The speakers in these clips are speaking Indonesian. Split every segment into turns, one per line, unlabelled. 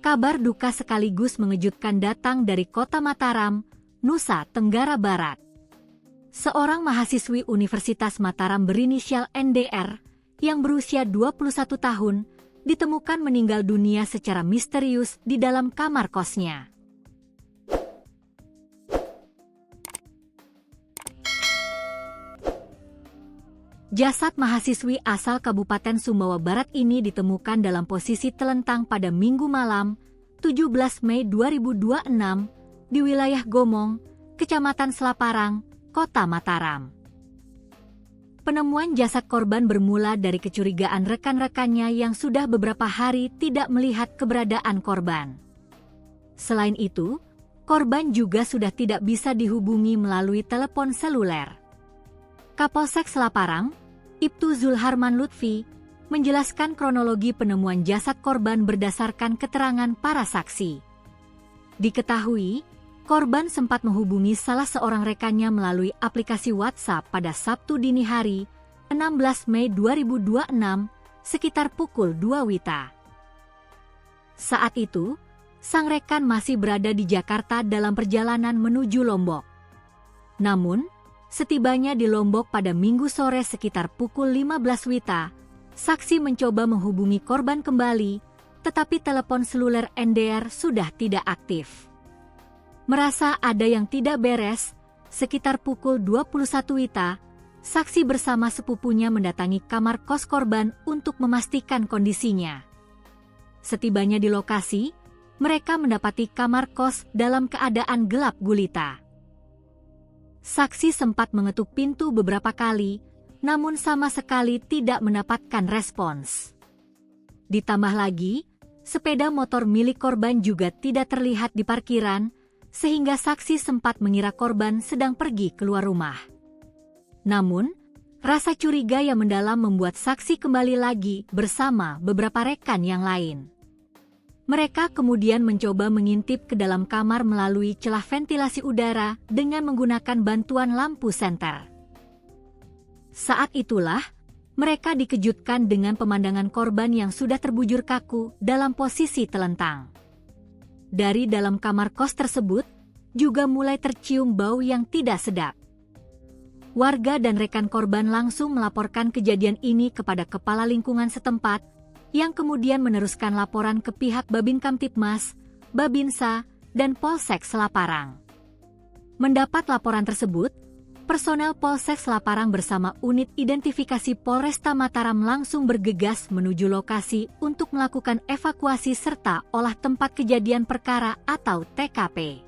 Kabar duka sekaligus mengejutkan datang dari kota Mataram, Nusa Tenggara Barat. Seorang mahasiswi Universitas Mataram berinisial NDR, yang berusia 21 tahun, ditemukan meninggal dunia secara misterius di dalam kamar kosnya. Jasad mahasiswi asal Kabupaten Sumbawa Barat ini ditemukan dalam posisi telentang pada Minggu malam, 17 Mei 2026, di wilayah Gomong, Kecamatan Selaparang, Kota Mataram. Penemuan jasad korban bermula dari kecurigaan rekan-rekannya yang sudah beberapa hari tidak melihat keberadaan korban. Selain itu, korban juga sudah tidak bisa dihubungi melalui telepon seluler. Kapolsek Selaparang, Ibtu Zulharman Lutfi, menjelaskan kronologi penemuan jasad korban berdasarkan keterangan para saksi. Diketahui, korban sempat menghubungi salah seorang rekannya melalui aplikasi WhatsApp pada Sabtu dini hari, 16 Mei 2026, sekitar pukul 2 WITA. Saat itu, sang rekan masih berada di Jakarta dalam perjalanan menuju Lombok. Namun, setibanya di Lombok pada Minggu sore sekitar pukul 15 WITA, saksi mencoba menghubungi korban kembali, tetapi telepon seluler NDR sudah tidak aktif. Merasa ada yang tidak beres, sekitar pukul 21 WITA, saksi bersama sepupunya mendatangi kamar kos korban untuk memastikan kondisinya. Setibanya di lokasi, mereka mendapati kamar kos dalam keadaan gelap gulita. Saksi sempat mengetuk pintu beberapa kali, namun sama sekali tidak mendapatkan respons. Ditambah lagi, sepeda motor milik korban juga tidak terlihat di parkiran, sehingga saksi sempat mengira korban sedang pergi keluar rumah. Namun, rasa curiga yang mendalam membuat saksi kembali lagi bersama beberapa rekan yang lain. Mereka kemudian mencoba mengintip ke dalam kamar melalui celah ventilasi udara dengan menggunakan bantuan lampu senter. Saat itulah, mereka dikejutkan dengan pemandangan korban yang sudah terbujur kaku dalam posisi telentang. Dari dalam kamar kos tersebut, juga mulai tercium bau yang tidak sedap. Warga dan rekan korban langsung melaporkan kejadian ini kepada kepala lingkungan setempat, yang kemudian meneruskan laporan ke pihak Babin Kamtibmas, Babinsa, dan Polsek Selaparang. Mendapat laporan tersebut, personel Polsek Selaparang bersama unit identifikasi Polresta Mataram langsung bergegas menuju lokasi untuk melakukan evakuasi serta olah tempat kejadian perkara atau TKP.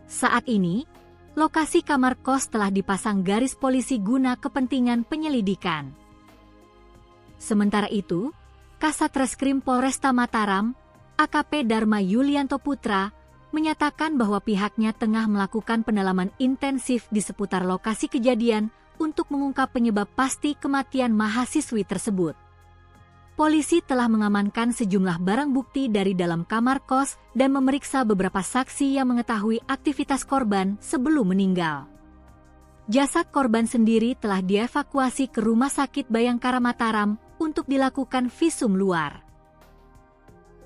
Saat ini, lokasi kamar kos telah dipasang garis polisi guna kepentingan penyelidikan. Sementara itu, Kasat Reskrim Polresta Mataram, AKP Dharma Yulianto Putra, menyatakan bahwa pihaknya tengah melakukan pendalaman intensif di seputar lokasi kejadian untuk mengungkap penyebab pasti kematian mahasiswi tersebut. Polisi telah mengamankan sejumlah barang bukti dari dalam kamar kos dan memeriksa beberapa saksi yang mengetahui aktivitas korban sebelum meninggal. Jasad korban sendiri telah dievakuasi ke Rumah Sakit Bayangkara Mataram untuk dilakukan visum luar.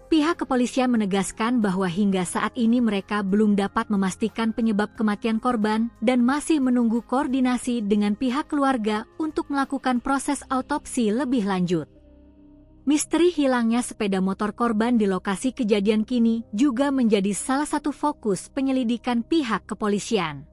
Pihak kepolisian menegaskan bahwa hingga saat ini mereka belum dapat memastikan penyebab kematian korban dan masih menunggu koordinasi dengan pihak keluarga untuk melakukan proses autopsi lebih lanjut. Misteri hilangnya sepeda motor korban di lokasi kejadian kini juga menjadi salah satu fokus penyelidikan pihak kepolisian.